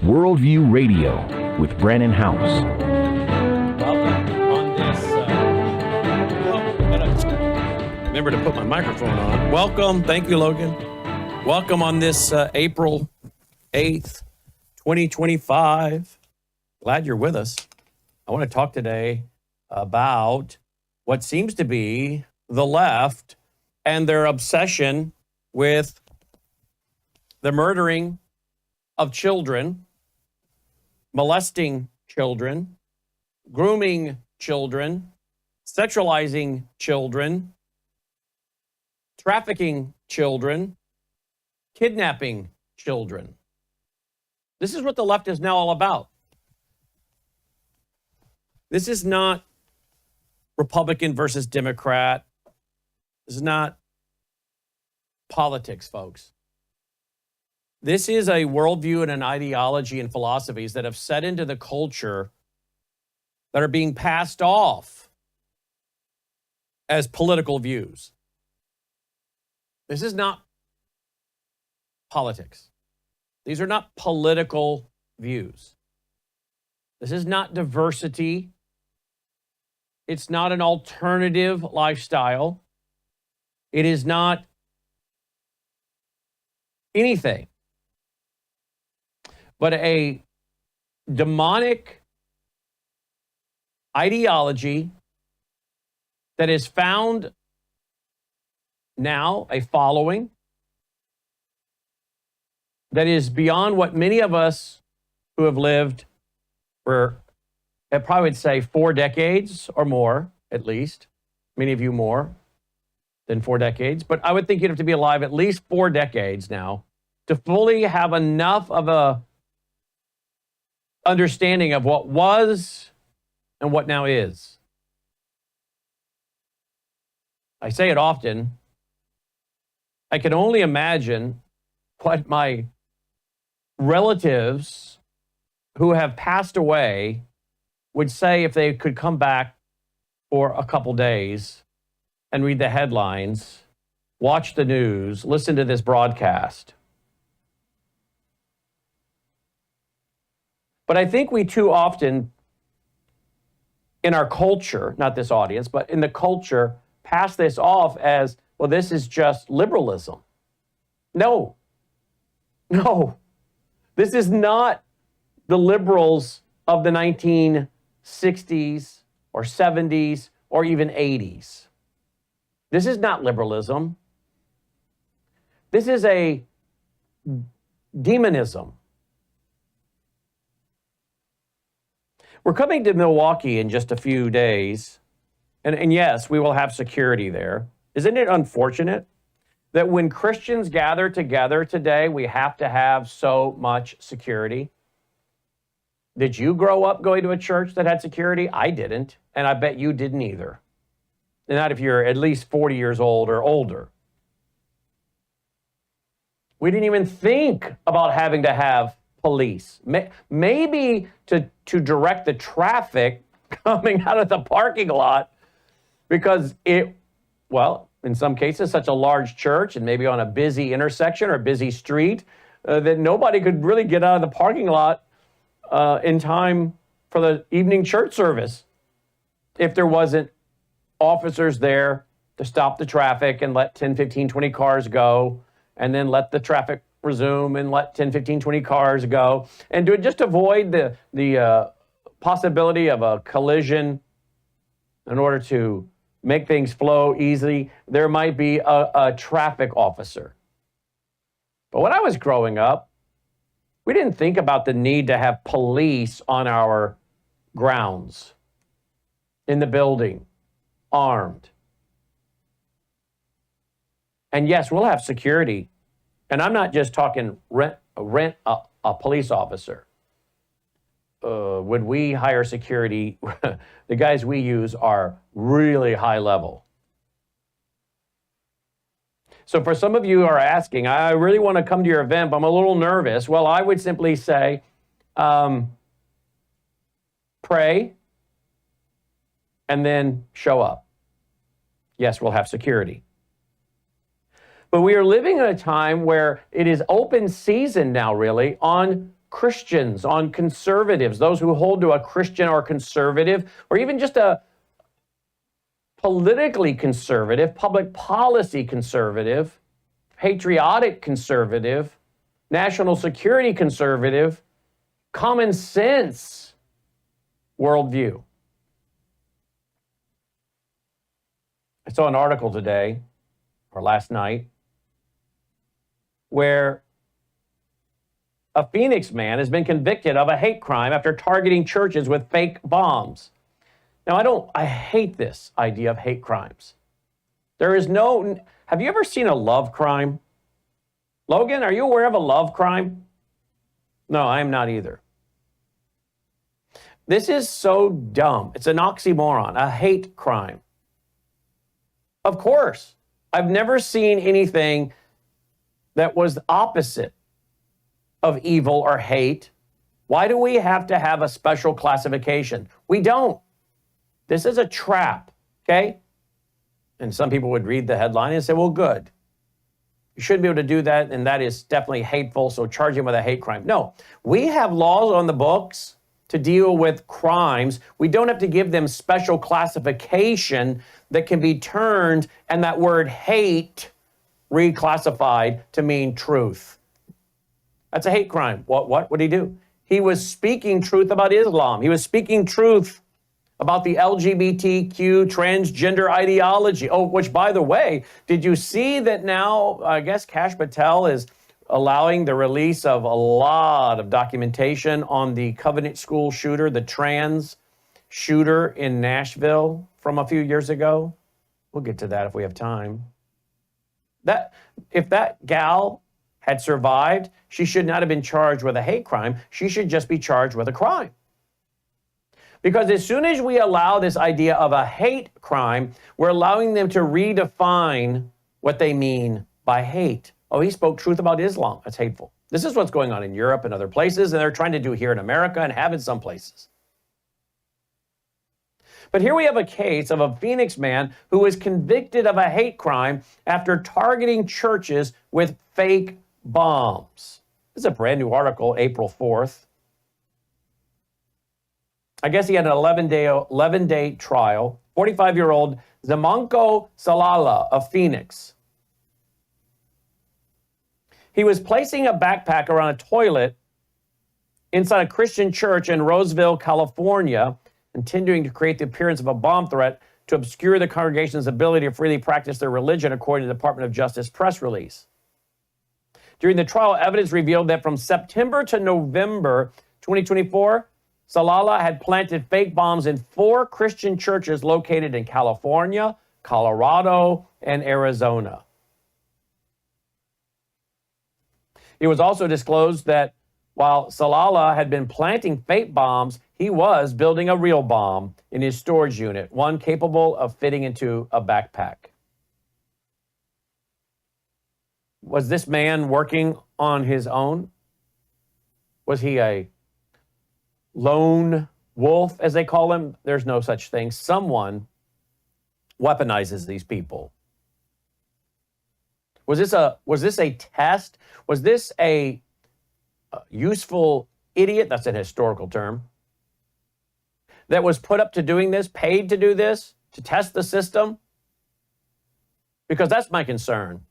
Worldview Radio with Brannon House. Welcome on this. Remember to put my microphone on. Welcome. Thank you, Logan. Welcome on this April 8th, 2025. Glad you're with us. I want to talk today about what seems to be the left and their obsession with the murdering of children, molesting children, grooming children, sexualizing children, trafficking children, kidnapping children. This is what the left is now all about. This is not Republican versus Democrat. This is not politics, folks. This is a worldview and an ideology and philosophies that have set into the culture that are being passed off as political views. This is not politics. These are not political views. This is not diversity. It's not an alternative lifestyle. It is not anything but a demonic ideology that has found now a following that is beyond what many of us who have lived for, I probably would say, 4 decades or more, at least. Many of you more than 4 decades. But I would think you'd have to be alive at least 4 decades now to fully have enough of a understanding of what was and what now is. I say it often. I can only imagine what my relatives who have passed away would say if they could come back for a couple days and read the headlines, watch the news, listen to this broadcast. But I think we too often in our culture, not this audience, but in the culture, pass this off as, well, this is just liberalism. No. This is not the liberals of the 1960s or 70s or even 80s. This is not liberalism. This is a demonism. We're coming to Milwaukee in just a few days, and yes, we will have security there. Isn't it unfortunate that when Christians gather together today, we have to have so much security? Did you grow up going to a church that had security? I didn't, and I bet you didn't either. Not if you're at least 40 years old or older. We didn't even think about having to have police. Maybe to direct the traffic coming out of the parking lot, because in some cases, such a large church and maybe on a busy intersection or a busy street that nobody could really get out of the parking lot in time for the evening church service if there wasn't officers there to stop the traffic and let 10, 15, 20 cars go, and then let the traffic resume and let 10, 15, 20 cars go, and to just avoid the possibility of a collision. In order to make things flow easily, there might be a traffic officer. But when I was growing up, we didn't think about the need to have police on our grounds, in the building, armed. And yes, we'll have security. And I'm not just talking rent a police officer. When we hire security, the guys we use are really high level. So for some of you who are asking, I really want to come to your event, but I'm a little nervous. Well, I would simply say, pray and then show up. Yes, we'll have security. But we are living in a time where it is open season now, really, on Christians, on conservatives, those who hold to a Christian or conservative, or even just a politically conservative, public policy conservative, patriotic conservative, national security conservative, common sense worldview. I saw an article today, or last night, where a Phoenix man has been convicted of a hate crime after targeting churches with fake bombs. Now, I hate this idea of hate crimes. There is no, have you ever seen a love crime? Logan, are you aware of a love crime? No, I am not either. This is so dumb. It's an oxymoron, a hate crime. Of course, I've never seen anything that was opposite of evil or hate. Why do we have to have a special classification? We don't. This is a trap, okay? And some people would read the headline and say, well, good. You shouldn't be able to do that, and that is definitely hateful, so charge him with a hate crime. No, we have laws on the books to deal with crimes. We don't have to give them special classification that can be turned and that word hate reclassified to mean truth. That's a hate crime. What did he do? He was speaking truth about Islam. He was speaking truth about the LGBTQ transgender ideology. Oh, which, by the way, did you see that now, I guess Kash Patel is allowing the release of a lot of documentation on the Covenant School shooter, the trans shooter in Nashville from a few years ago? We'll get to that if we have time. If that gal had survived, she should not have been charged with a hate crime. She should just be charged with a crime. Because as soon as we allow this idea of a hate crime, we're allowing them to redefine what they mean by hate. Oh, he spoke truth about Islam. That's hateful. This is what's going on in Europe and other places, and they're trying to do here in America and have in some places. But here we have a case of a Phoenix man who was convicted of a hate crime after targeting churches with fake bombs. This is a brand new article, April 4th. I guess he had an 11-day trial. 45-year-old Zamanko Salala of Phoenix. He was placing a backpack around a toilet inside a Christian church in Roseville, California, intending to create the appearance of a bomb threat to obscure the congregation's ability to freely practice their religion, according to the Department of Justice press release. During the trial, evidence revealed that from September to November 2024, Salala had planted fake bombs in 4 Christian churches located in California, Colorado, and Arizona. It was also disclosed that while Salala had been planting fake bombs, he was building a real bomb in his storage unit, one capable of fitting into a backpack. Was this man working on his own? Was he a lone wolf, as they call him? There's no such thing. Someone weaponizes these people. Was this a test? Was this a useful idiot? That's an historical term. That was put up to doing this, paid to do this, to test the system? Because that's my concern.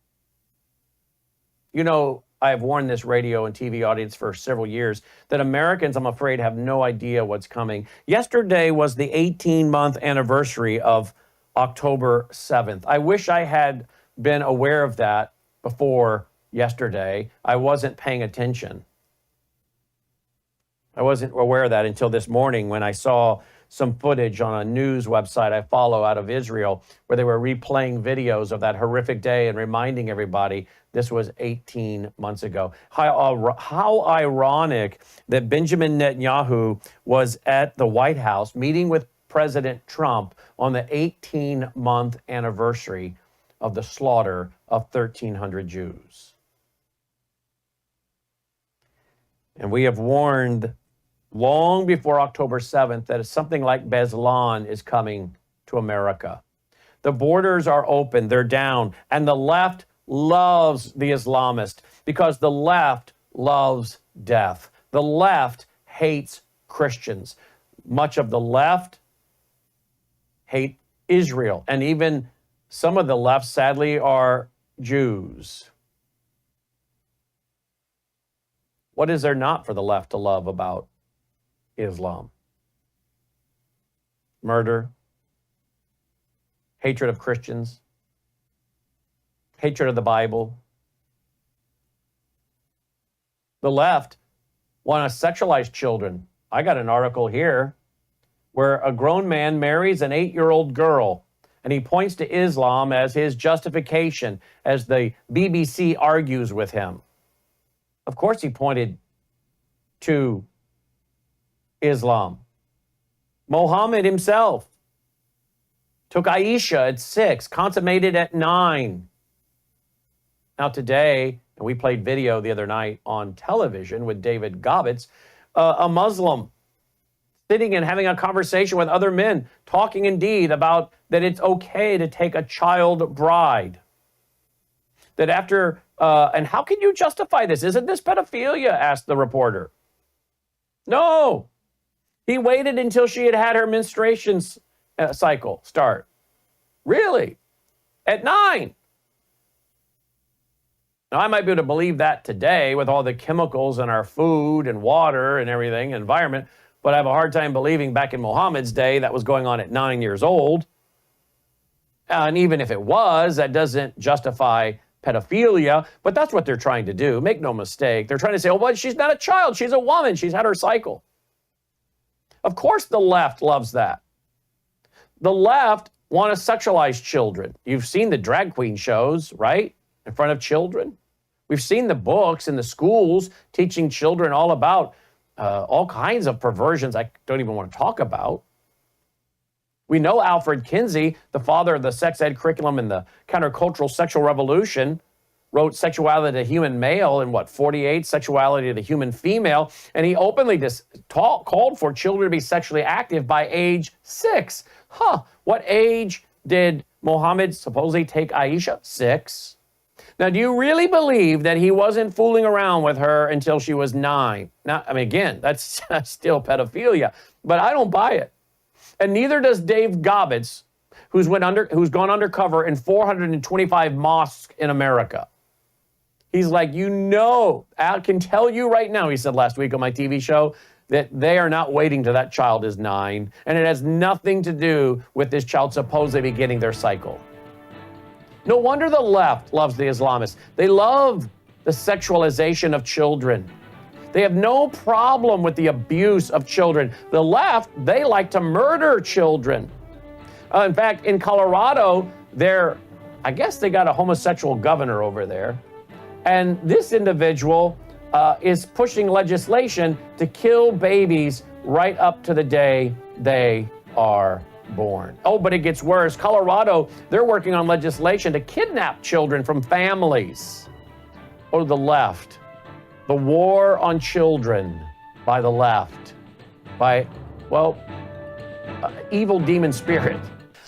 You know, I have warned this radio and TV audience for several years that Americans, I'm afraid, have no idea what's coming. Yesterday was the 18-month anniversary of October 7th. I wish I had been aware of that before yesterday. I wasn't paying attention. I wasn't aware of that until this morning when I saw some footage on a news website I follow out of Israel where they were replaying videos of that horrific day and reminding everybody this was 18 months ago. How ironic that Benjamin Netanyahu was at the White House meeting with President Trump on the 18-month anniversary of the slaughter of 1,300 Jews. And we have warned long before October 7th that something like Beslan is coming to America. The borders are open, they're down, and the left loves the Islamist because the left loves death. The left hates Christians. Much of the left hate Israel, and even some of the left, sadly, are Jews. What is there not for the left to love about Islam? Murder, hatred of Christians, hatred of the Bible. The left want to sexualize children. I got an article here where a grown man marries an 8-year-old girl, and he points to Islam as his justification, as the BBC argues with him. Of course he pointed to Islam. Muhammad himself took Aisha at 6, consummated at 9. Now today, and we played video the other night on television with David Gobbets, a Muslim sitting and having a conversation with other men, talking indeed about that it's okay to take a child bride. That after, and how can you justify this? Isn't this pedophilia? Asked the reporter. No. He waited until she had had her menstruation cycle start. Really? At 9. Now, I might be able to believe that today with all the chemicals in our food and water and everything, environment, but I have a hard time believing back in Muhammad's day that was going on at 9 years old. And even if it was, that doesn't justify pedophilia, but that's what they're trying to do. Make no mistake. They're trying to say, oh, well, she's not a child. She's a woman. She's had her cycle. Of course the left loves that. The left want to sexualize children. You've seen the drag queen shows, right? In front of children. We've seen the books in the schools teaching children all about all kinds of perversions I don't even want to talk about. We know Alfred Kinsey, the father of the sex ed curriculum and the countercultural sexual revolution, wrote Sexuality to the Human Male in 48, Sexuality to the Human Female, and he openly called for children to be sexually active by age 6. What age did Muhammad supposedly take Aisha? 6. Now, do you really believe that he wasn't fooling around with her until she was 9? Now, I mean, again, that's still pedophilia, but I don't buy it. And neither does Dave Gobbets, who's gone undercover in 425 mosques in America. He's like, I can tell you right now, he said last week on my TV show, that they are not waiting till that child is 9, and it has nothing to do with this child supposedly getting their cycle. No wonder the left loves the Islamists. They love the sexualization of children. They have no problem with the abuse of children. The left, they like to murder children. In fact, in Colorado, I guess they got a homosexual governor over there. And this individual is pushing legislation to kill babies right up to the day they are born. Oh, but it gets worse. Colorado, they're working on legislation to kidnap children from families. Oh, the left. The war on children by the left. By, evil demon spirit.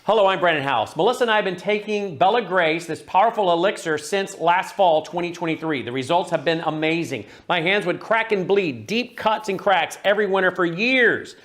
Hello, I'm Brandon House. Melissa and I have been taking Bella Grace, this powerful elixir, since last fall, 2023. The results have been amazing. My hands would crack and bleed, deep cuts and cracks every winter for years.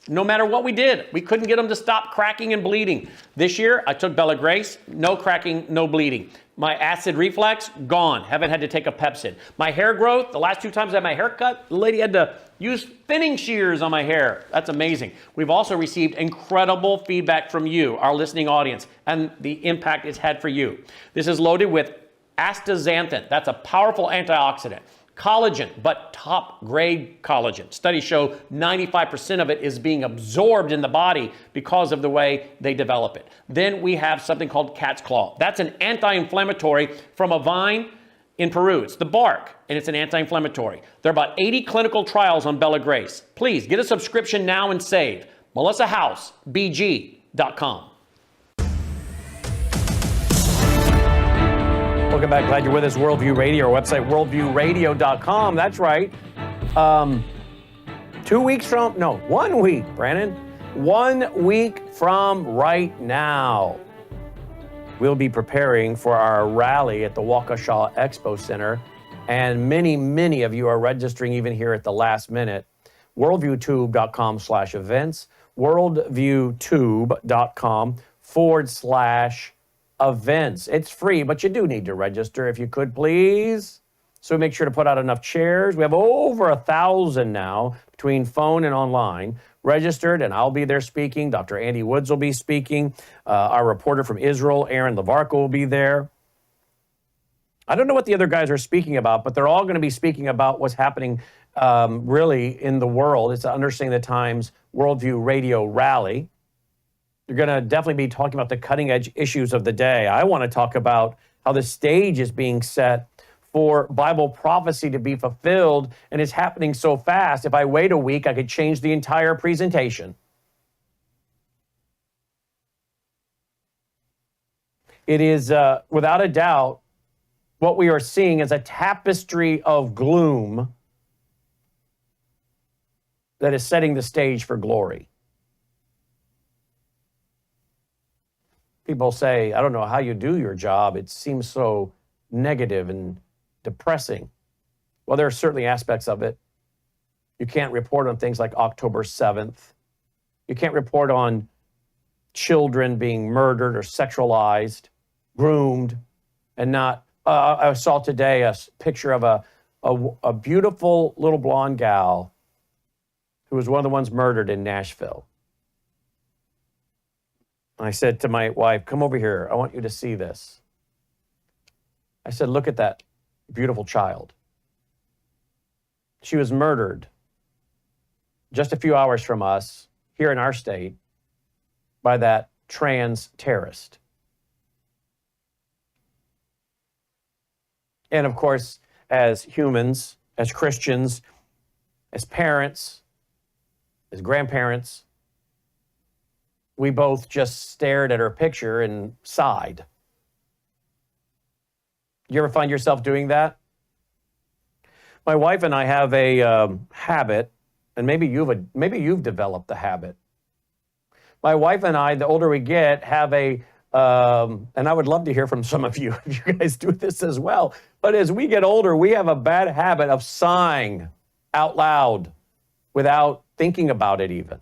No matter what we did, we couldn't get them to stop cracking and bleeding. This year, I took Bella Grace, no cracking, no bleeding. My acid reflux, gone. Haven't had to take a Pepsid. My hair growth, the last 2 times I had my hair cut, the lady had to use thinning shears on my hair. That's amazing. We've also received incredible feedback from you, our listening audience, and the impact it's had for you. This is loaded with astaxanthin. That's a powerful antioxidant. Collagen, but top grade collagen. Studies show 95% of it is being absorbed in the body because of the way they develop it. Then we have something called cat's claw. That's an anti-inflammatory from a vine in Peru. It's the bark, and it's an anti-inflammatory. There are about 80 clinical trials on Bella Grace. Please get a subscription now and save. MelissaHouseBG.com. Welcome back. Glad you're with us. Worldview Radio, our website, worldviewradio.com. That's right. 1 week, Brandon. 1 week from right now, we'll be preparing for our rally at the Waukesha Expo Center. And many, many of you are registering even here at the last minute. worldviewtube.com/events, worldviewtube.com/events. It's free, but you do need to register if you could, please. So make sure to put out enough chairs. We have over 1,000 now between phone and online registered, and I'll be there speaking. Dr. Andy Woods will be speaking. Our reporter from Israel, Aaron Lavarco, will be there. I don't know what the other guys are speaking about, but they're all going to be speaking about what's happening really in the world. It's Understanding the Times Worldview Radio Rally. You're going to definitely be talking about the cutting edge issues of the day. I want to talk about how the stage is being set for Bible prophecy to be fulfilled, and it's happening so fast. If I wait a week, I could change the entire presentation. It is, without a doubt, what we are seeing is a tapestry of gloom that is setting the stage for glory. People say, I don't know how you do your job. It seems so negative and depressing. Well, there are certainly aspects of it. You can't report on things like October 7th. You can't report on children being murdered or sexualized, groomed, and not. I saw today a picture of a beautiful little blonde gal who was one of the ones murdered in Nashville. I said to my wife, come over here. I want you to see this. I said, look at that beautiful child. She was murdered just a few hours from us here in our state by that trans terrorist. And of course, as humans, as Christians, as parents, as grandparents, we both just stared at her picture and sighed. You ever find yourself doing that? My wife and I have a habit, and maybe you've developed the habit. My wife and I, the older we get, have and I would love to hear from some of you if you guys do this as well. But as we get older, we have a bad habit of sighing out loud without thinking about it even.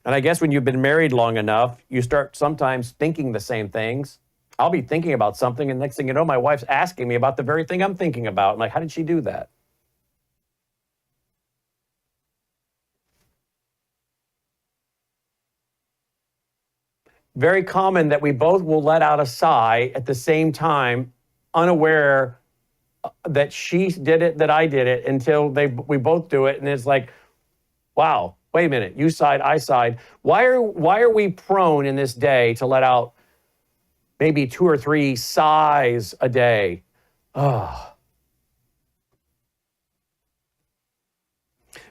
And I guess when you've been married long enough, you start sometimes thinking the same things. I'll be thinking about something, and next thing you know, my wife's asking me about the very thing I'm thinking about. I'm like, how did she do that? Very common that we both will let out a sigh at the same time, unaware that she did it, that I did it, until we both do it, and it's like, wow, wait a minute, you sighed, I sighed. Why are we prone in this day to let out maybe 2 or 3 sighs a day?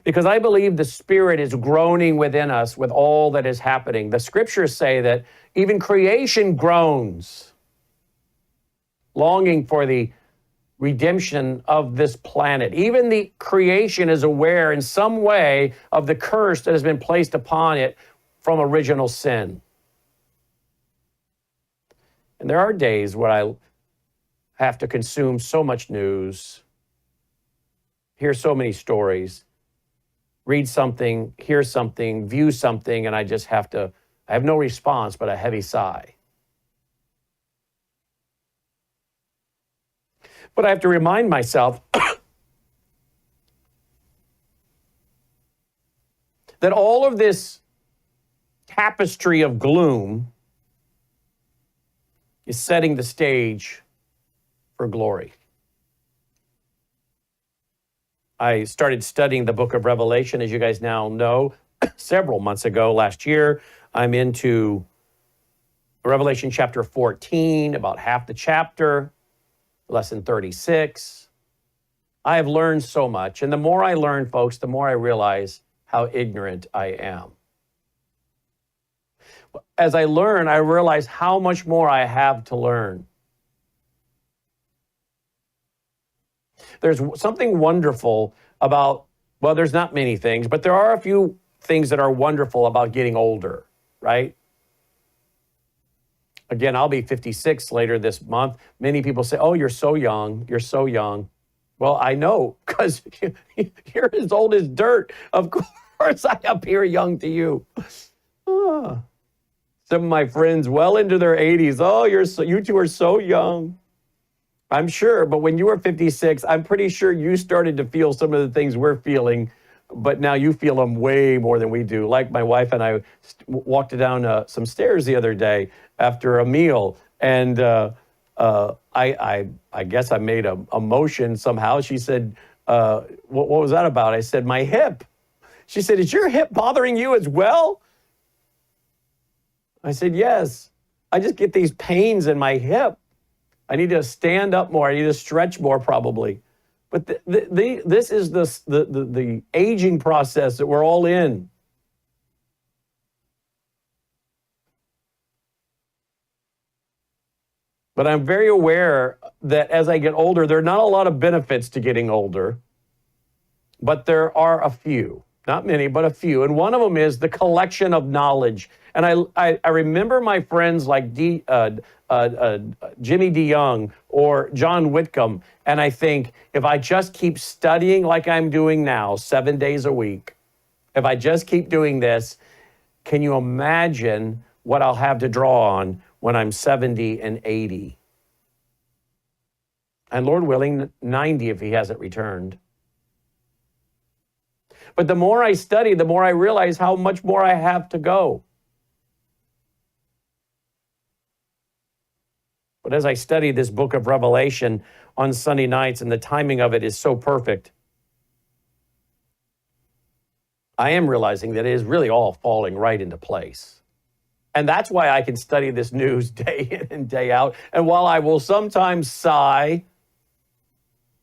Because I believe the Spirit is groaning within us with all that is happening. The scriptures say that even creation groans, longing for the redemption of this planet. Even the creation is aware in some way of the curse that has been placed upon it from original sin. And there are days where I have to consume so much news, hear so many stories, read something, hear something, view something, and I have no response but a heavy sigh. But I have to remind myself that all of this tapestry of gloom is setting the stage for glory. I started studying the book of Revelation, as you guys now know, several months ago, last year. I'm into Revelation chapter 14, about half the chapter, lesson 36. I have learned so much, and the more I learn, folks, the more I realize how ignorant I am. As I learn, I realize how much more I have to learn. There's something wonderful about, well, there's not many things, but there are a few things that are wonderful about getting older, right? Again, I'll be 56 later this month. Many people say, oh, you're so young. You're so young. Well, I know, because you're as old as dirt. Of course, I appear young to you. Ah. Some of my friends well into their 80s. Oh, you two are so young. I'm sure, but when you were 56, I'm pretty sure you started to feel some of the things we're feeling, but now you feel them way more than we do. Like my wife and I walked down some stairs the other day after a meal, and I guess I made a motion somehow. She said, what was that about? I said, my hip. She said, is your hip bothering you as well? I said, yes. I just get these pains in my hip. I need to stand up more. I need to stretch more probably. But this is the aging process that we're all in. But I'm very aware that as I get older, there are not a lot of benefits to getting older, but there are a few. Not many, but a few. And one of them is the collection of knowledge. And I remember my friends like Jimmy DeYoung or John Whitcomb, and I think if I just keep studying like I'm doing now, 7 days a week, if I just keep doing this, can you imagine what I'll have to draw on when I'm 70 and 80? And Lord willing, 90 if he hasn't returned. But the more I study, the more I realize how much more I have to go. But as I study this book of Revelation on Sunday nights, and the timing of it is so perfect, I am realizing that it is really all falling right into place. And that's why I can study this news day in and day out. And while I will sometimes sigh,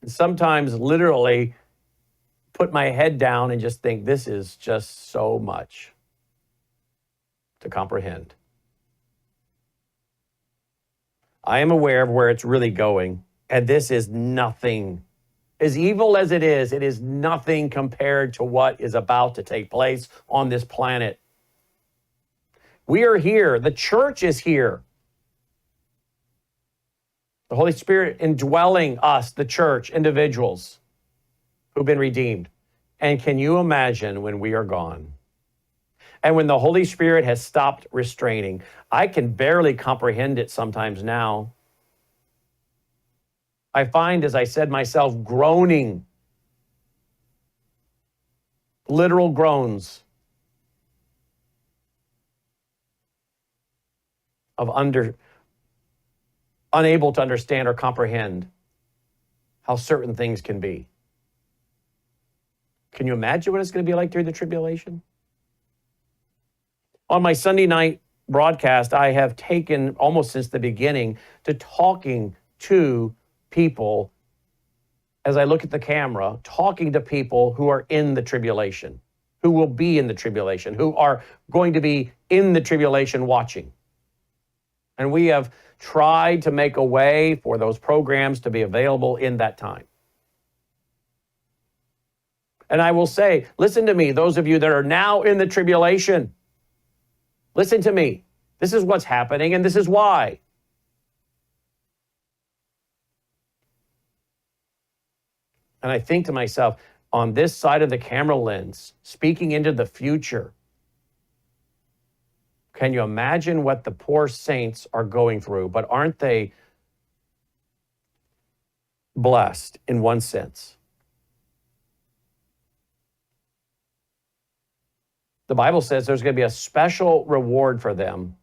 and sometimes literally put my head down and just think, this is just so much to comprehend. I am aware of where it's really going, and this is nothing. As evil as it is nothing compared to what is about to take place on this planet. We are here. The church is here. The Holy Spirit indwelling us, the church, individuals who've been redeemed. And can you imagine when we are gone? And when the Holy Spirit has stopped restraining? I can barely comprehend it sometimes now. I find, as I said myself, groaning, literal groans of unable to understand or comprehend how certain things can be. Can you imagine what it's going to be like during the tribulation? On my Sunday night broadcast, I have taken almost since the beginning to talking to people as I look at the camera, talking to people who are in the tribulation, who will be in the tribulation, who are going to be in the tribulation watching. And we have tried to make a way for those programs to be available in that time. And I will say, listen to me, those of you that are now in the tribulation, listen to me. This is what's happening, and this is why. And I think to myself, on this side of the camera lens, speaking into the future, can you imagine what the poor saints are going through? But aren't they blessed in one sense? The Bible says there's going to be a special reward for them.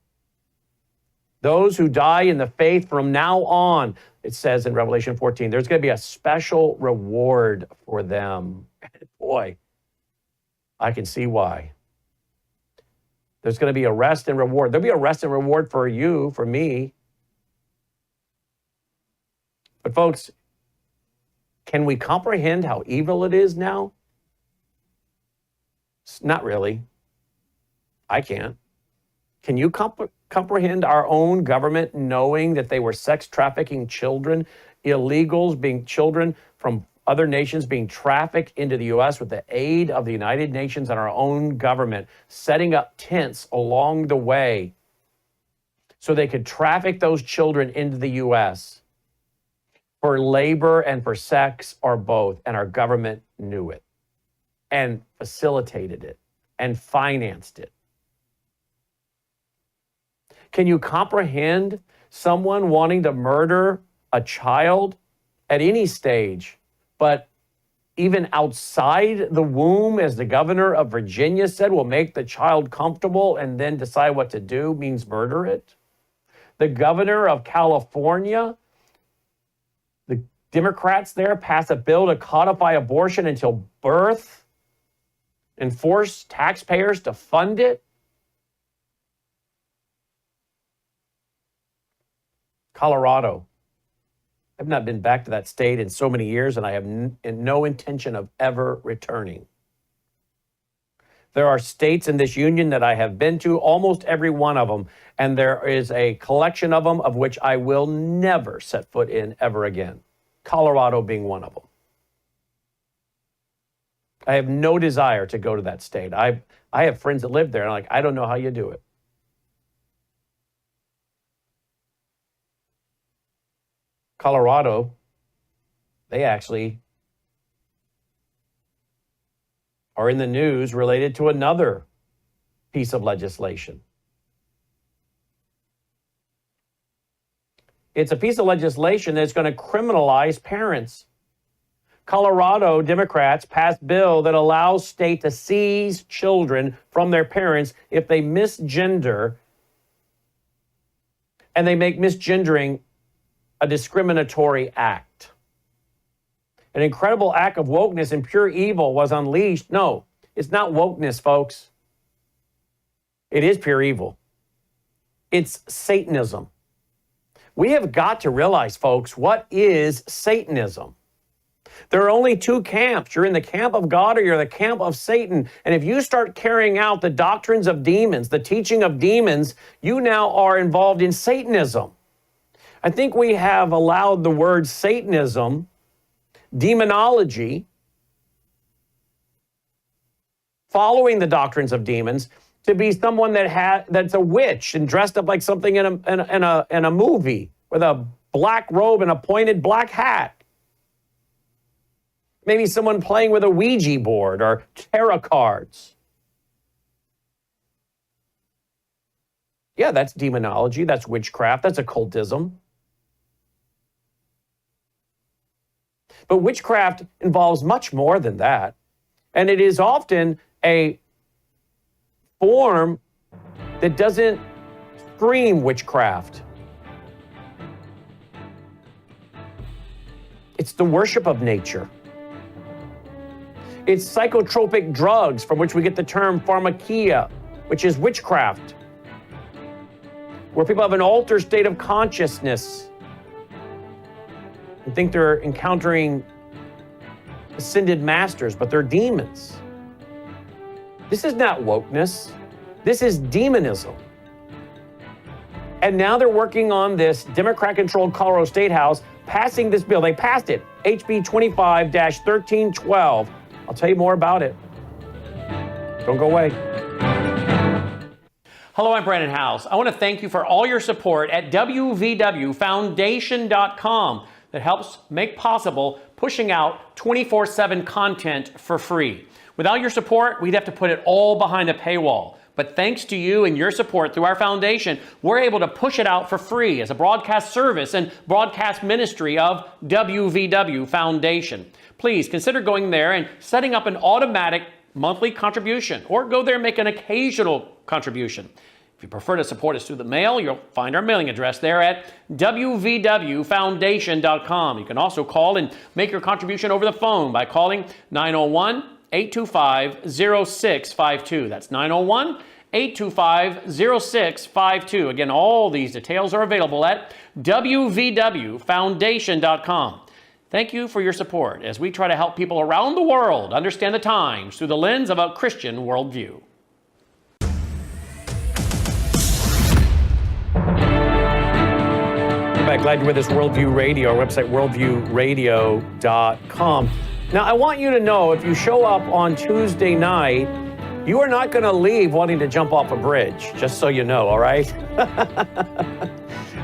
Those who die in the faith from now on, it says in Revelation 14, there's going to be a special reward for them. Boy, I can see why. There's going to be a rest and reward. There'll be a rest and reward for you, for me. But folks, can we comprehend how evil it is now? Not really. I can't. Can you comprehend our own government knowing that they were sex trafficking children, illegals being children from other nations being trafficked into the U.S. with the aid of the United Nations and our own government, setting up tents along the way so they could traffic those children into the U.S. for labor and for sex or both, and our government knew it and facilitated it and financed it. Can you comprehend someone wanting to murder a child at any stage, but even outside the womb, as the governor of Virginia said, will make the child comfortable and then decide what to do, means murder it? The governor of California, the Democrats there pass a bill to codify abortion until birth and force taxpayers to fund it. Colorado. I've not been back to that state in so many years, and I have no intention of ever returning. There are states in this union that I have been to, almost every one of them, and there is a collection of them of which I will never set foot in ever again. Colorado being one of them. I have no desire to go to that state. I have friends that live there, and I'm like, I don't know how you do it. Colorado, they actually are in the news related to another piece of legislation. It's a piece of legislation that's going to criminalize parents. Colorado Democrats passed a bill that allows state to seize children from their parents if they misgender and they make misgendering a discriminatory act. An incredible act of wokeness and pure evil was unleashed. No, it's not wokeness, folks. It is pure evil. It's Satanism. We have got to realize, folks, what is Satanism? There are only two camps. You're in the camp of God or you're the camp of Satan. And if you start carrying out the doctrines of demons, the teaching of demons, you now are involved in Satanism. I think we have allowed the word Satanism, demonology, following the doctrines of demons, to be someone that's a witch and dressed up like something in a movie with a black robe and a pointed black hat. Maybe someone playing with a Ouija board or tarot cards. Yeah, that's demonology, that's witchcraft, that's occultism. But witchcraft involves much more than that. And it is often a form that doesn't scream witchcraft. It's the worship of nature. It's psychotropic drugs, from which we get the term pharmakia, which is witchcraft, where people have an altered state of consciousness and think they're encountering ascended masters, but they're demons. This is not wokeness. This is demonism. And now they're working on this Democrat-controlled Colorado State House, passing this bill. They passed it, HB 25-1312. I'll tell you more about it. Don't go away. Hello, I'm Brandon House. I want to thank you for all your support at wvwfoundation.com that helps make possible pushing out 24/7 content for free. Without your support, we'd have to put it all behind a paywall. But thanks to you and your support through our foundation, we're able to push it out for free as a broadcast service and broadcast ministry of WVW Foundation. Please consider going there and setting up an automatic monthly contribution, or go there and make an occasional contribution. If you prefer to support us through the mail, you'll find our mailing address there at wvwfoundation.com. You can also call and make your contribution over the phone by calling 901-825-0652. That's 901-825-0652. Again, all these details are available at wvwfoundation.com. Thank you for your support as we try to help people around the world understand the times through the lens of a Christian worldview. Glad you're with us, Worldview Radio, our website, worldviewradio.com. Now, I want you to know, if you show up on Tuesday night You are not going to leave wanting to jump off a bridge, just so you know, all right?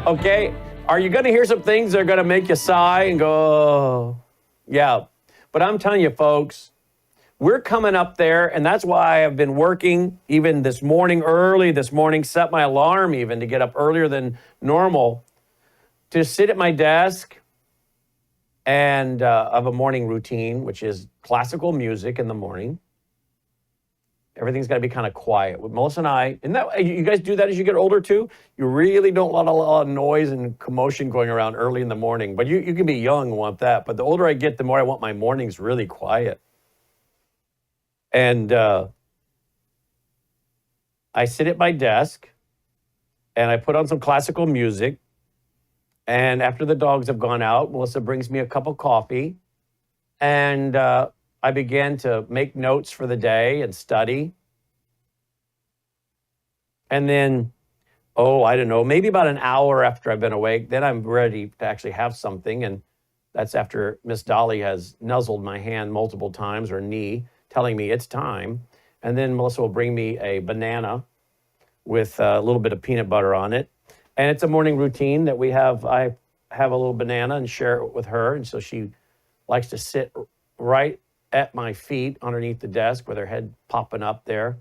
Okay? Are you going to hear some things that are going to make you sigh and go, oh, yeah. But I'm telling you, folks, we're coming up there, and that's why I've been working even this morning, early this morning, set my alarm even to get up earlier than normal, to sit at my desk and of a morning routine, which is classical music in the morning. Everything's got to be kind of quiet. With Melissa and I, and that you guys do that as you get older too? You really don't want a lot of noise and commotion going around early in the morning. But you can be young and want that. But the older I get, the more I want my mornings really quiet. And I sit at my desk and I put on some classical music. And after the dogs have gone out, Melissa brings me a cup of coffee. And I began to make notes for the day and study. And then, I don't know, maybe about an hour after I've been awake, then I'm ready to actually have something. And that's after Miss Dolly has nuzzled my hand multiple times, or knee, telling me it's time. And then Melissa will bring me a banana with a little bit of peanut butter on it. And it's a morning routine that we have. I have a little banana and share it with her. And so she likes to sit right at my feet underneath the desk with her head popping up there,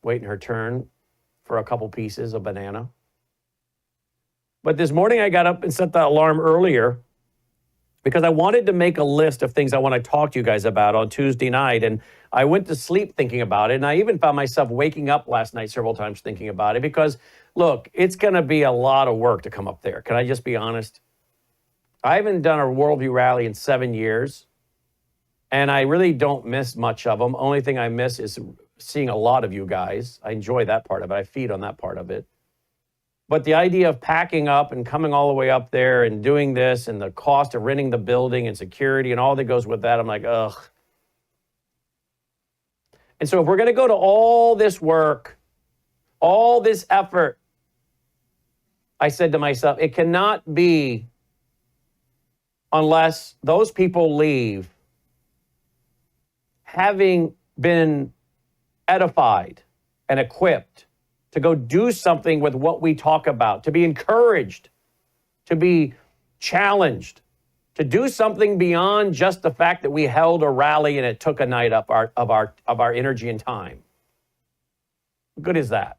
waiting her turn for a couple pieces of banana. But this morning I got up and set the alarm earlier because I wanted to make a list of things I want to talk to you guys about on Tuesday night. And I went to sleep thinking about it. And I even found myself waking up last night several times thinking about it because, look, it's going to be a lot of work to come up there. Can I just be honest? I haven't done a Worldview rally in 7 years. And I really don't miss much of them. Only thing I miss is seeing a lot of you guys. I enjoy that part of it. I feed on that part of it. But the idea of packing up and coming all the way up there and doing this and the cost of renting the building and security and all that goes with that, I'm like, ugh. And so if we're going to go to all this work, all this effort, I said to myself, it cannot be unless those people leave having been edified and equipped to go do something with what we talk about, to be encouraged, to be challenged, to do something beyond just the fact that we held a rally and it took a night up of our energy and time. What good is that?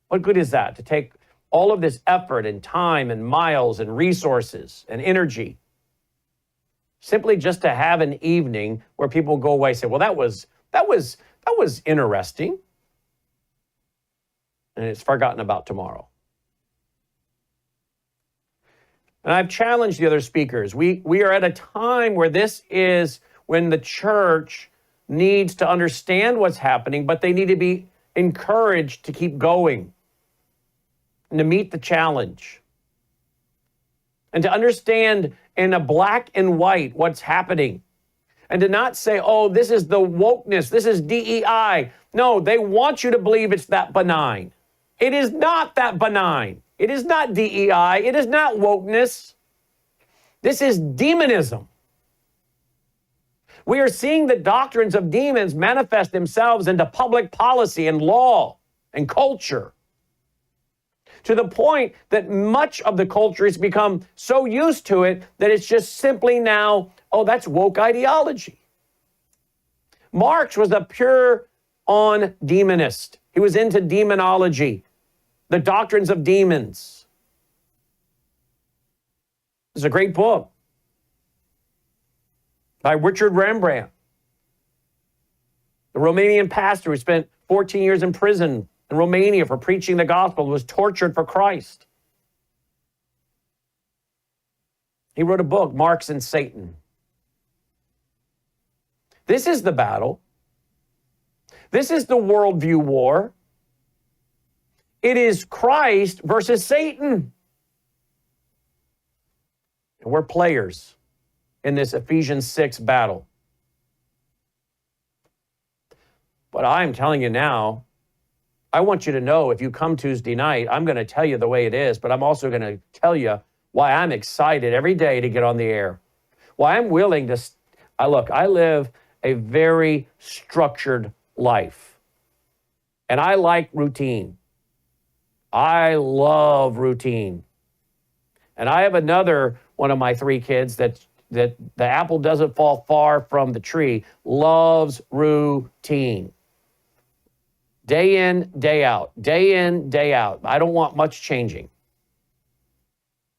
What good is that to take all of this effort and time and miles and resources and energy simply just to have an evening where people go away and say, well, that was interesting. And it's forgotten about tomorrow. And I've challenged the other speakers. We are at a time where this is when the church needs to understand what's happening, but they need to be encouraged to keep going and to meet the challenge and to understand in a black and white what's happening, and to not say, oh, this is the wokeness, this is DEI. No, they want you to believe it's that benign. It is not that benign. It is not DEI. It is not wokeness. This is demonism. We are seeing the doctrines of demons manifest themselves into public policy and law and culture, to the point that much of the culture has become so used to it that it's just simply now, oh, that's woke ideology. Marx was a pure-on demonist. He was into demonology, the doctrines of demons. It's a great book by Richard Rembrandt, the Romanian pastor who spent 14 years in prison in Romania for preaching the gospel, was tortured for Christ. He wrote a book, Marx and Satan. This is the battle. This is the worldview war. It is Christ versus Satan. And we're players in this Ephesians 6 battle. But I'm telling you now, I want you to know, if you come Tuesday night, I'm going to tell you the way it is, but I'm also going to tell you why I'm excited every day to get on the air. Why I'm willing to, I live a very structured life. And I like routine. I love routine. And I have another one of my 3 kids that the apple doesn't fall far from the tree, loves routine. Day in, day out, day in, day out. I don't want much changing.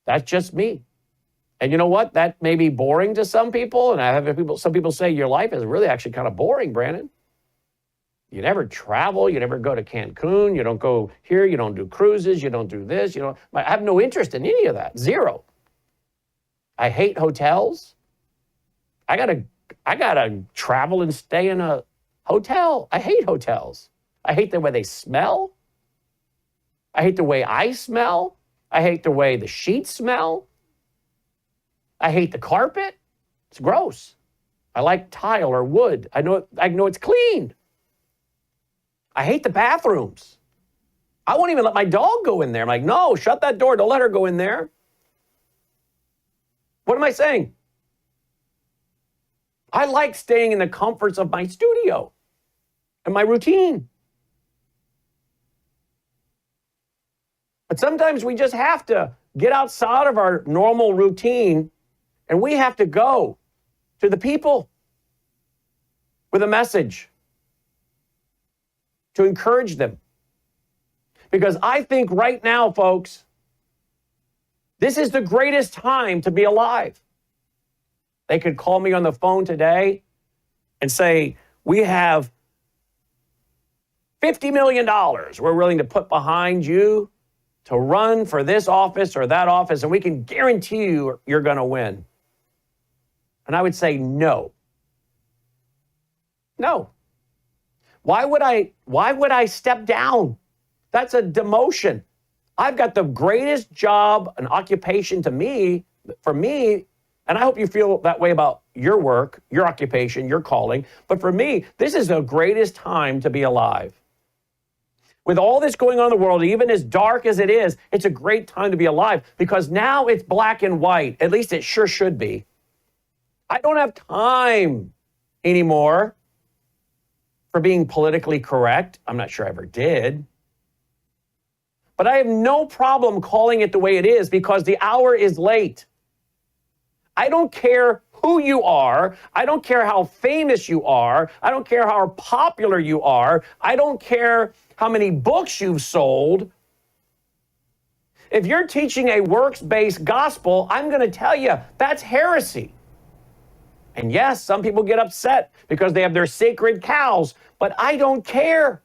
That's just me. And you know what? That may be boring to some people. And I have some people say your life is really actually kind of boring, Brandon. You never travel. You never go to Cancun. You don't go here. You don't do cruises. You don't do this. I have no interest in any of that. Zero. I hate hotels. I gotta travel and stay in a hotel. I hate hotels. I hate the way they smell. I hate the way I smell. I hate the way the sheets smell. I hate the carpet. It's gross. I like tile or wood. I know it's clean. I hate the bathrooms. I won't even let my dog go in there. I'm like, no, shut that door. Don't let her go in there. What am I saying? I like staying in the comforts of my studio and my routine. But sometimes we just have to get outside of our normal routine and we have to go to the people with a message to encourage them. Because I think right now, folks, this is the greatest time to be alive. They could call me on the phone today and say, we have $50 million we're willing to put behind you to run for this office or that office, and we can guarantee you you're going to win. And I would say no. No. Why would I step down? That's a demotion. I've got the greatest job and occupation for me, and I hope you feel that way about your work, your occupation, your calling. But for me, this is the greatest time to be alive. With all this going on in the world, even as dark as it is, it's a great time to be alive because now it's black and white. At least it sure should be. I don't have time anymore for being politically correct. I'm not sure I ever did. But I have no problem calling it the way it is because the hour is late. I don't care who you are. I don't care how famous you are. I don't care how popular you are. I don't care how many books you've sold. If you're teaching a works-based gospel, I'm going to tell you that's heresy. And yes, some people get upset because they have their sacred cows, but I don't care.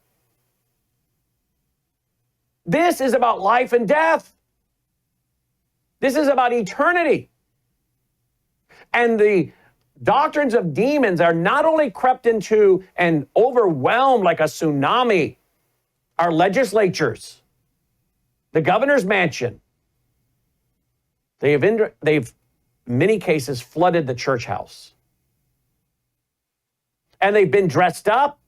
This is about life and death. This is about eternity. And the doctrines of demons are not only crept into and overwhelmed like a tsunami our legislatures, the governor's mansion. They've in many cases flooded the church house. And they've been dressed up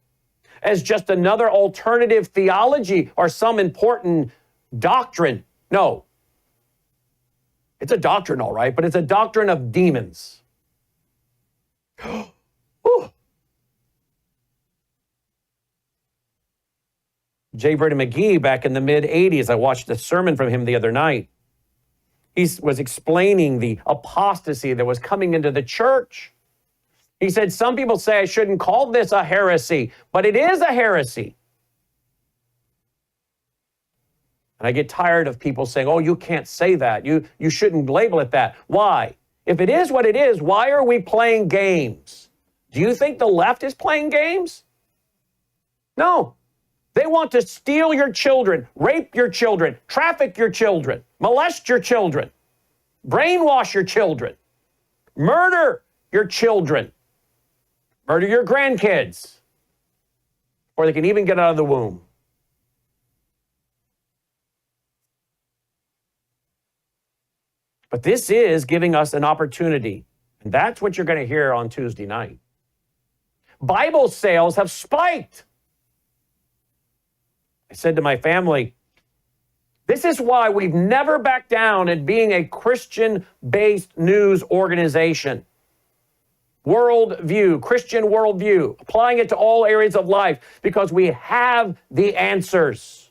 as just another alternative theology or some important doctrine. No. It's a doctrine, all right, but it's a doctrine of demons. J. Vernon McGee, back in the mid-'80s, I watched a sermon from him the other night. He was explaining the apostasy that was coming into the church. He said, some people say I shouldn't call this a heresy, but it is a heresy. And I get tired of people saying, oh, you can't say that. You shouldn't label it that. Why? If it is what it is, why are we playing games? Do you think the left is playing games? No. They want to steal your children, rape your children, traffic your children, molest your children, brainwash your children, murder your children, murder your grandkids, or they can even get out of the womb. But this is giving us an opportunity, and that's what you're going to hear on Tuesday night. Bible sales have spiked. I said to my family, this is why we've never backed down in being a Christian-based news organization. worldview, Christian worldview, applying it to all areas of life because we have the answers.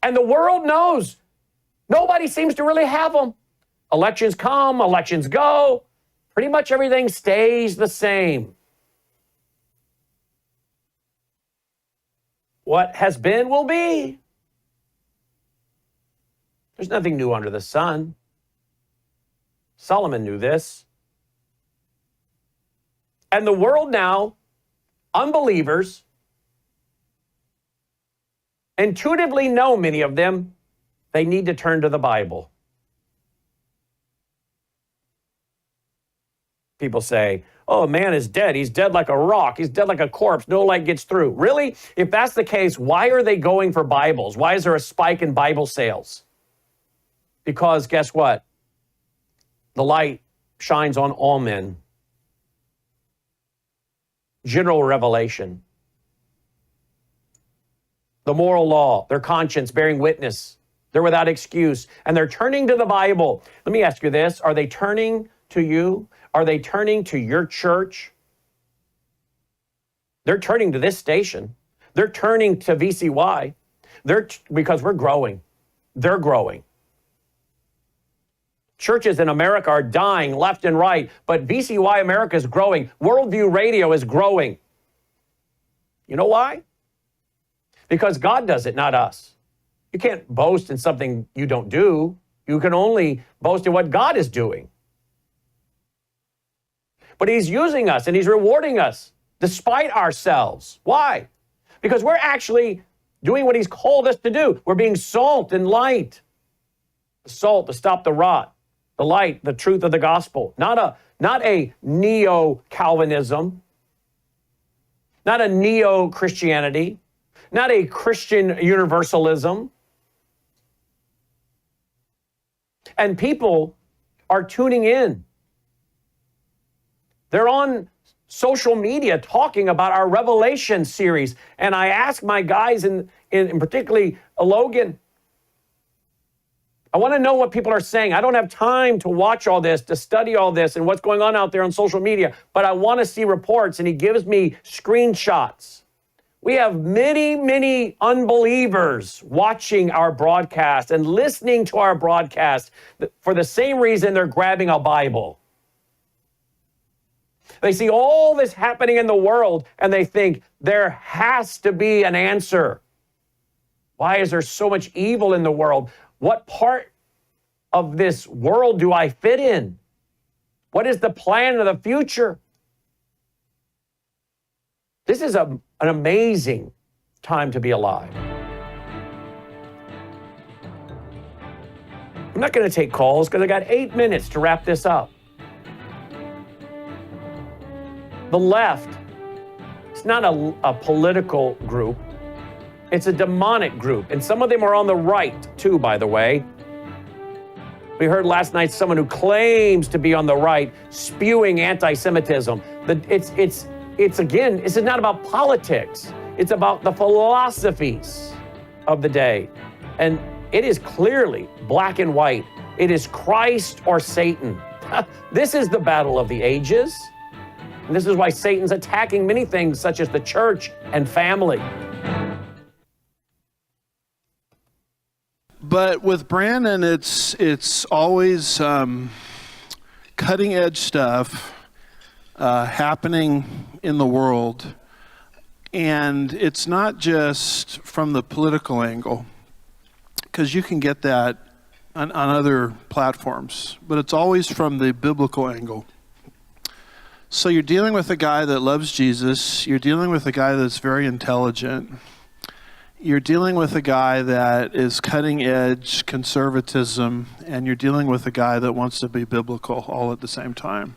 And the world knows. Nobody seems to really have them. Elections come, elections go. Pretty much everything stays the same. What has been will be. There's nothing new under the sun. Solomon knew this. And the world now, unbelievers, intuitively know, many of them, they need to turn to the Bible. People say, oh, man is dead. He's dead like a rock. He's dead like a corpse. No light gets through. Really? If that's the case, why are they going for Bibles? Why is there a spike in Bible sales? Because guess what? The light shines on all men. General revelation. The moral law, their conscience bearing witness. They're without excuse. And they're turning to the Bible. Let me ask you this. Are they turning to you? Are they turning to your church? They're turning to this station. They're turning to VCY. Because we're growing. They're growing. Churches in America are dying left and right, but VCY America is growing. Worldview Radio is growing. You know why? Because God does it, not us. You can't boast in something you don't do. You can only boast in what God is doing. But he's using us and he's rewarding us despite ourselves. Why? Because we're actually doing what he's called us to do. We're being salt and light. The salt to stop the rot. The light, the truth of the gospel. Not a neo-Calvinism. Not a neo-Christianity. Not a Christian universalism. And people are tuning in. They're on social media talking about our Revelation series. And I ask my guys, in particularly Logan, I want to know what people are saying. I don't have time to watch all this, to study all this and what's going on out there on social media, but I want to see reports, and he gives me screenshots. We have many, many unbelievers watching our broadcast and listening to our broadcast for the same reason they're grabbing a Bible. They see all this happening in the world, and they think there has to be an answer. Why is there so much evil in the world? What part of this world do I fit in? What is the plan of the future? This is an amazing time to be alive. I'm not going to take calls because I got 8 minutes to wrap this up. The left, it's not a political group. It's a demonic group, and some of them are on the right, too, by the way. We heard last night someone who claims to be on the right spewing anti-Semitism. This is not about politics. It's about the philosophies of the day. And it is clearly black and white. It is Christ or Satan. This is the battle of the ages. And this is why Satan's attacking many things, such as the church and family. But with Brandon, it's always cutting edge stuff happening in the world, and it's not just from the political angle, because you can get that on other platforms, but it's always from the biblical angle. So you're dealing with a guy that loves Jesus, you're dealing with a guy that's very intelligent, you're dealing with a guy that is cutting edge conservatism, and you're dealing with a guy that wants to be biblical all at the same time.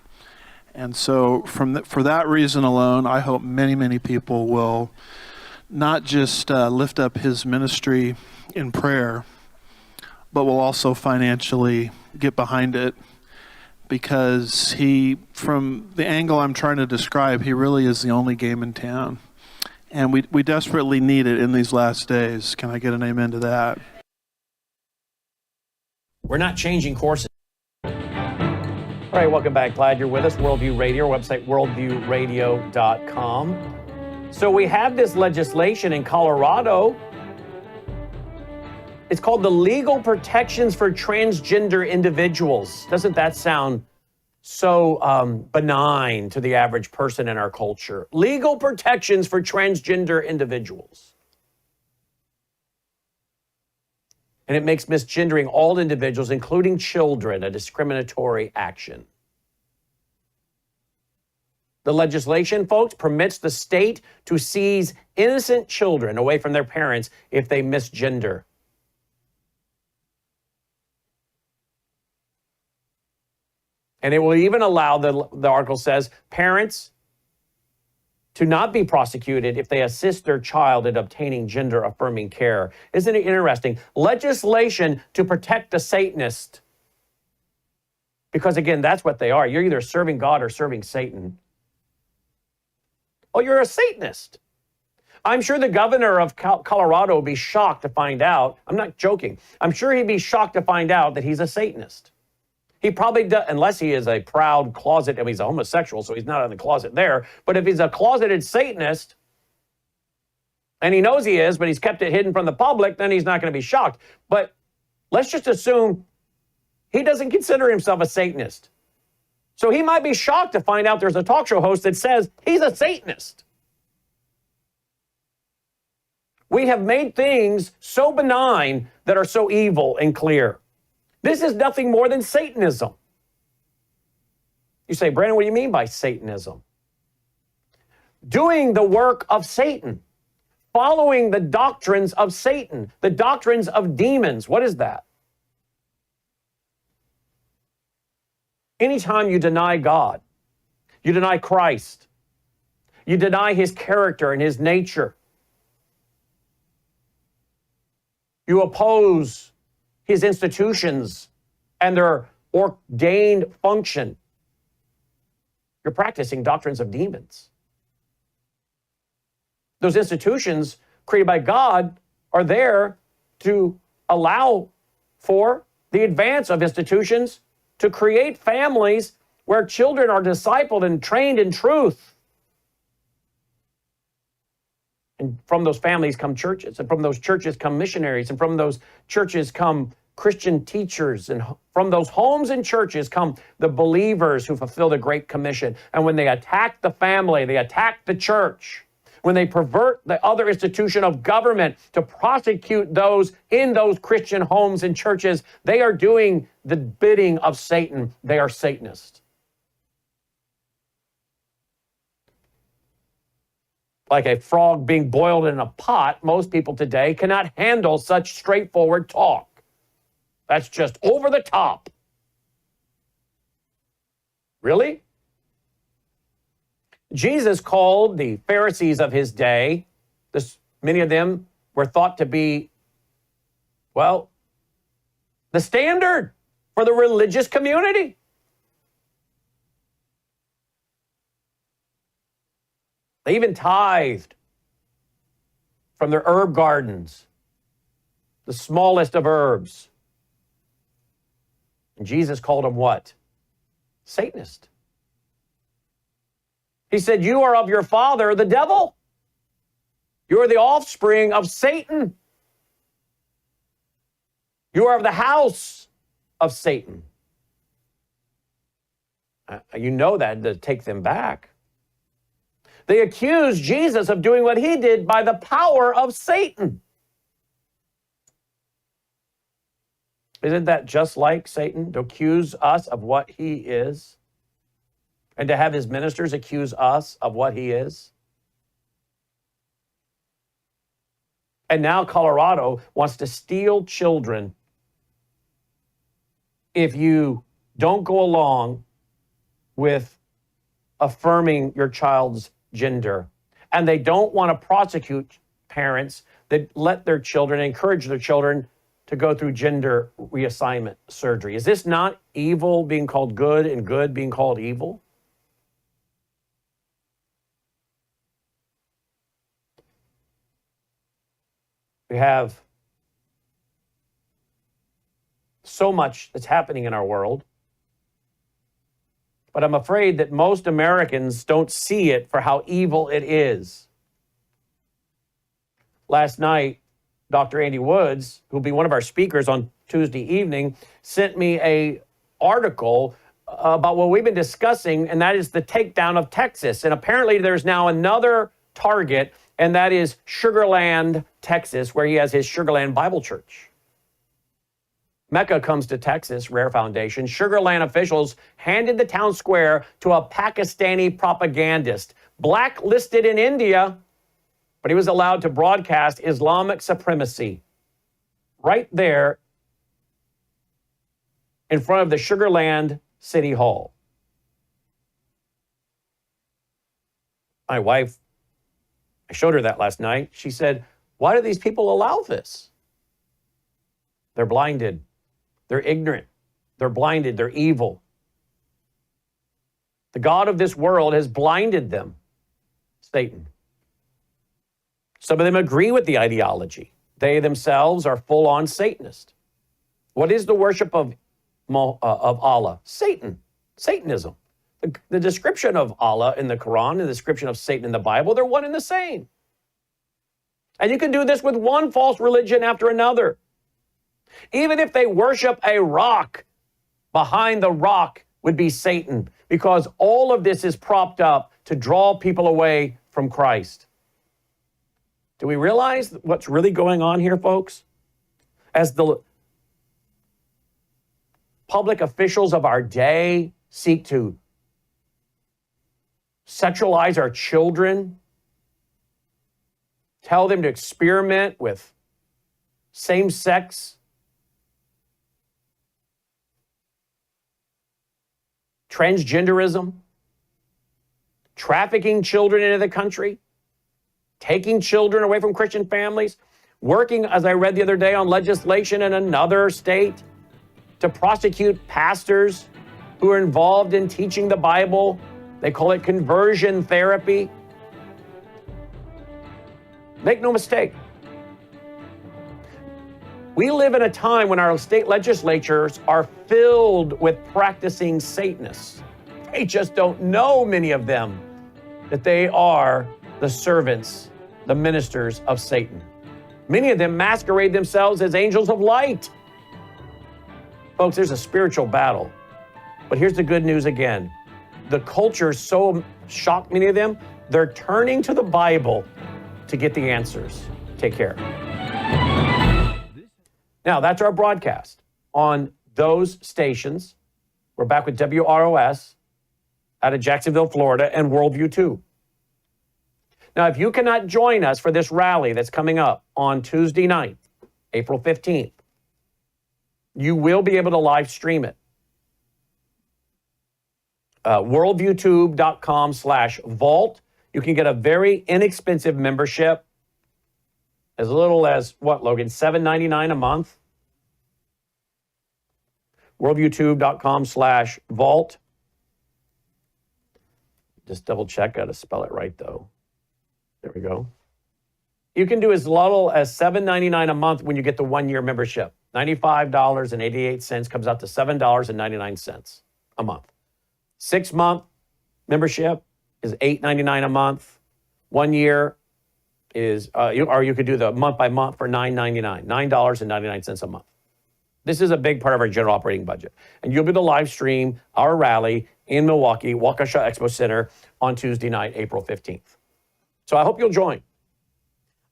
And so for that reason alone, I hope many, many people will not just lift up his ministry in prayer, but will also financially get behind it, because he, from the angle I'm trying to describe, he really is the only game in town. And we desperately need it in these last days. Can I get an amen to that? We're not changing courses. All right, welcome back. Glad you're with us. Worldview Radio, our website, worldviewradio.com. So we have this legislation in Colorado. It's called the Legal Protections for Transgender Individuals. Doesn't that sound so benign to the average person in our culture? Legal protections for transgender individuals. And it makes misgendering all individuals, including children, a discriminatory action. The legislation, folks, permits the state to seize innocent children away from their parents if they misgender. And it will even allow, the article says, parents to not be prosecuted if they assist their child in obtaining gender-affirming care. Isn't it interesting? Legislation to protect the Satanist. Because again, that's what they are. You're either serving God or serving Satan. Oh, you're a Satanist. I'm sure the governor of Colorado will be shocked to find out. I'm not joking. I'm sure he'd be shocked to find out that he's a Satanist. He probably does, unless he is a proud closet, he's a homosexual, so he's not in the closet there. But if he's a closeted Satanist, and he knows he is, but he's kept it hidden from the public, then he's not going to be shocked. But let's just assume he doesn't consider himself a Satanist. So he might be shocked to find out there's a talk show host that says he's a Satanist. We have made things so benign that are so evil and clear. This is nothing more than Satanism. You say, Brandon, what do you mean by Satanism? Doing the work of Satan, following the doctrines of Satan, the doctrines of demons. What is that? Anytime you deny God, you deny Christ, you deny his character and his nature, you oppose his institutions and their ordained function, you're practicing doctrines of demons. Those institutions created by God are there to allow for the advance of institutions to create families where children are discipled and trained in truth. And from those families come churches, and from those churches come missionaries, and from those churches come Christian teachers, and from those homes and churches come the believers who fulfill the Great Commission. And when they attack the family, they attack the church. When they pervert the other institution of government to prosecute those in those Christian homes and churches, they are doing the bidding of Satan. They are Satanists. Like a frog being boiled in a pot, most people today cannot handle such straightforward talk. That's just over the top. Really? Jesus called the Pharisees of his day, many of them were thought to be, well, the standard for the religious community. They even tithed from their herb gardens, the smallest of herbs. And Jesus called them what? Satanist. He said, you are of your father, the devil. You are the offspring of Satan. You are of the house of Satan. You know that to take them back. They accused Jesus of doing what he did by the power of Satan. Isn't that just like Satan, to accuse us of what he is? And to have his ministers accuse us of what he is? And now Colorado wants to steal children if you don't go along with affirming your child's gender. And they don't want to prosecute parents that let their children, encourage their children to go through gender reassignment surgery. Is this not evil being called good and good being called evil? We have so much that's happening in our world. but I'm afraid that most Americans don't see it for how evil it is. Last night, Dr. Andy Woods, who'll be one of our speakers on Tuesday evening, sent me an article about what we've been discussing, and that is the takedown of Texas. And apparently there's now another target, and that is Sugar Land, Texas, where he has his Sugar Land Bible Church. Mecca comes to Texas, Rare Foundation. Sugar Land officials handed the town square to a Pakistani propagandist, blacklisted in India, but he was allowed to broadcast Islamic supremacy right there in front of the Sugar Land City Hall. My wife, I showed her that last night. She said, "Why do these people allow this?" They're blinded. They're ignorant. They're blinded. They're evil. The God of this world has blinded them. Satan. Some of them agree with the ideology. They themselves are full-on Satanist. What is the worship of Allah? Satan. Satanism. The description of Allah in the Quran and the description of Satan in the Bible, they're one and the same. And you can do this with one false religion after another. Even if they worship a rock, behind the rock would be Satan, because all of this is propped up to draw people away from Christ. Do we realize what's really going on here, folks? As the public officials of our day seek to sexualize our children, tell them to experiment with same-sex transgenderism, trafficking children into the country, taking children away from Christian families, working, as I read the other day, on legislation in another state to prosecute pastors who are involved in teaching the Bible. They call it conversion therapy. Make no mistake. We live in a time when our state legislatures are filled with practicing Satanists. They just don't know, many of them, that they are the servants, the ministers of Satan. Many of them masquerade themselves as angels of light. Folks, there's a spiritual battle. But here's the good news again. The culture so shocked many of them, they're turning to the Bible to get the answers. Take care. Now, that's our broadcast on those stations. We're back with WROS out of Jacksonville, Florida, and Worldview 2. Now, if you cannot join us for this rally that's coming up on Tuesday night, April 15th, you will be able to live stream it. worldviewtube.com/vault. You can get a very inexpensive membership, as little as, what, Logan, $7.99 a month? worldviewtube.com/vault. Just double check, got to spell it right though. There we go. You can do as little as $7.99 a month when you get the 1-year membership. $95.88 comes out to $7.99 a month. 6-month membership is $8.99 a month. 1 year is, or you could do the month by month for $9.99, $9.99 a month. This is a big part of our general operating budget. And you'll be able to live stream our rally in Milwaukee, Waukesha Expo Center on Tuesday night, April 15th. So I hope you'll join.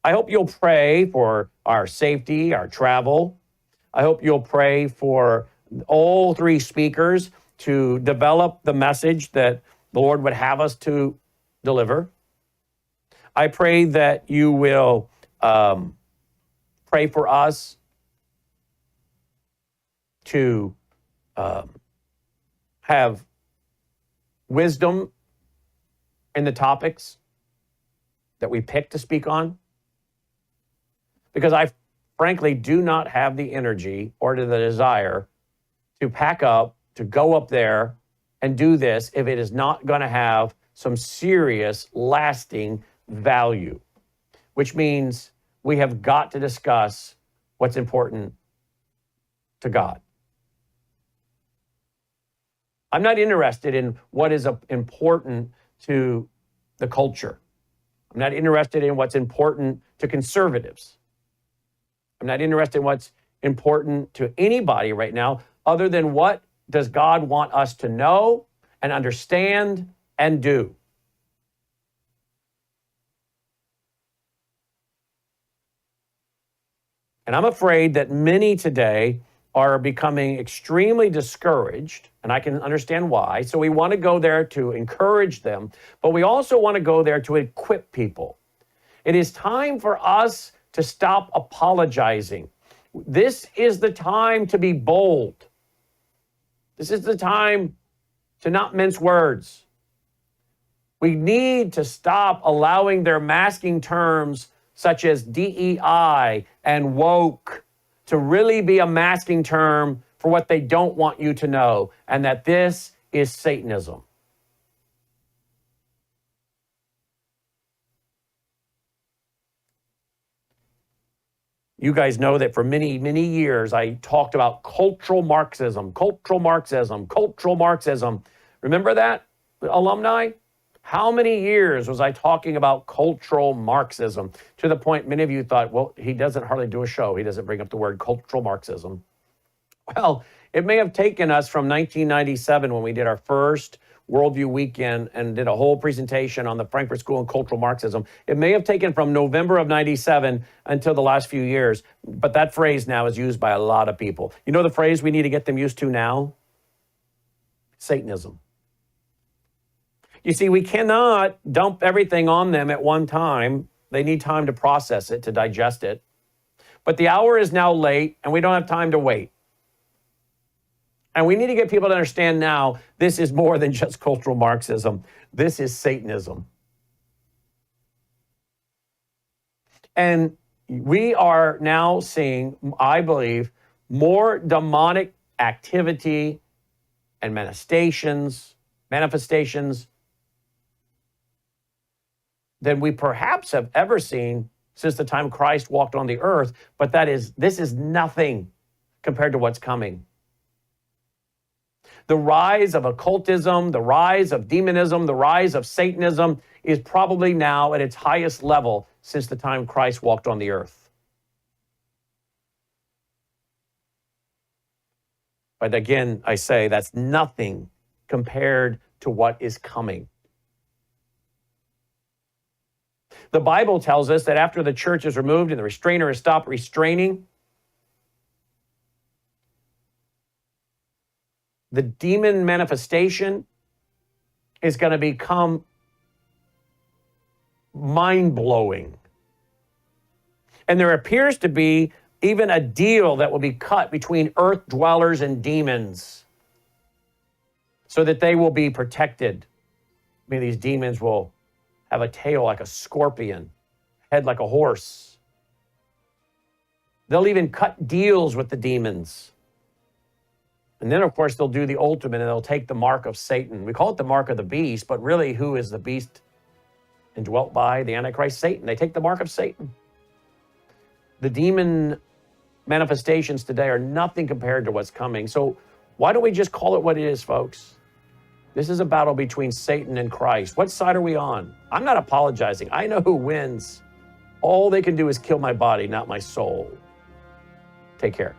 I hope you'll pray for our safety, our travel. I hope you'll pray for all 3 speakers to develop the message that the Lord would have us to deliver. I pray that you will pray for us to have wisdom in the topics that we pick to speak on. Because I frankly do not have the energy or the desire to pack up, to go up there and do this if it is not going to have some serious, lasting value, which means we have got to discuss what's important to God. I'm not interested in what is important to the culture. I'm not interested in what's important to conservatives. I'm not interested in what's important to anybody right now, other than what does God want us to know and understand and do. And I'm afraid that many today are becoming extremely discouraged, and I can understand why. So we want to go there to encourage them, but we also want to go there to equip people. It is time for us to stop apologizing. This is the time to be bold. This is the time to not mince words. We need to stop allowing their masking terms such as DEI and woke to really be a masking term for what they don't want you to know, and that this is Satanism. You guys know that for many, many years, I talked about cultural Marxism, cultural Marxism, cultural Marxism. Remember that, alumni? How many years was I talking about cultural Marxism? To the point many of you thought, well, he doesn't hardly do a show. He doesn't bring up the word cultural Marxism. Well, it may have taken us from 1997 when we did our first Worldview Weekend and did a whole presentation on the Frankfurt School and cultural Marxism. It may have taken from November of 97 until the last few years, but that phrase now is used by a lot of people. You know the phrase we need to get them used to now? Satanism. You see, we cannot dump everything on them at one time. They need time to process it, to digest it. But the hour is now late, and we don't have time to wait. And we need to get people to understand now, this is more than just cultural Marxism. This is Satanism. And we are now seeing, I believe, more demonic activity and manifestations than we perhaps have ever seen since the time Christ walked on the earth. But this is nothing compared to what's coming. The rise of occultism, the rise of demonism, the rise of Satanism is probably now at its highest level since the time Christ walked on the earth. But again, I say that's nothing compared to what is coming. The Bible tells us that after the church is removed and the restrainer has stopped restraining, the demon manifestation is going to become mind-blowing. And there appears to be even a deal that will be cut between earth dwellers and demons so that they will be protected. I mean, these demons will have a tail like a scorpion, head like a horse. They'll even cut deals with the demons. And then, of course, they'll do the ultimate and they'll take the mark of Satan. We call it the mark of the beast, but really, who is the beast indwelt by? The Antichrist, Satan. They take the mark of Satan. The demon manifestations today are nothing compared to what's coming. So why don't we just call it what it is, folks? This is a battle between Satan and Christ. What side are we on? I'm not apologizing. I know who wins. All they can do is kill my body, not my soul. Take care.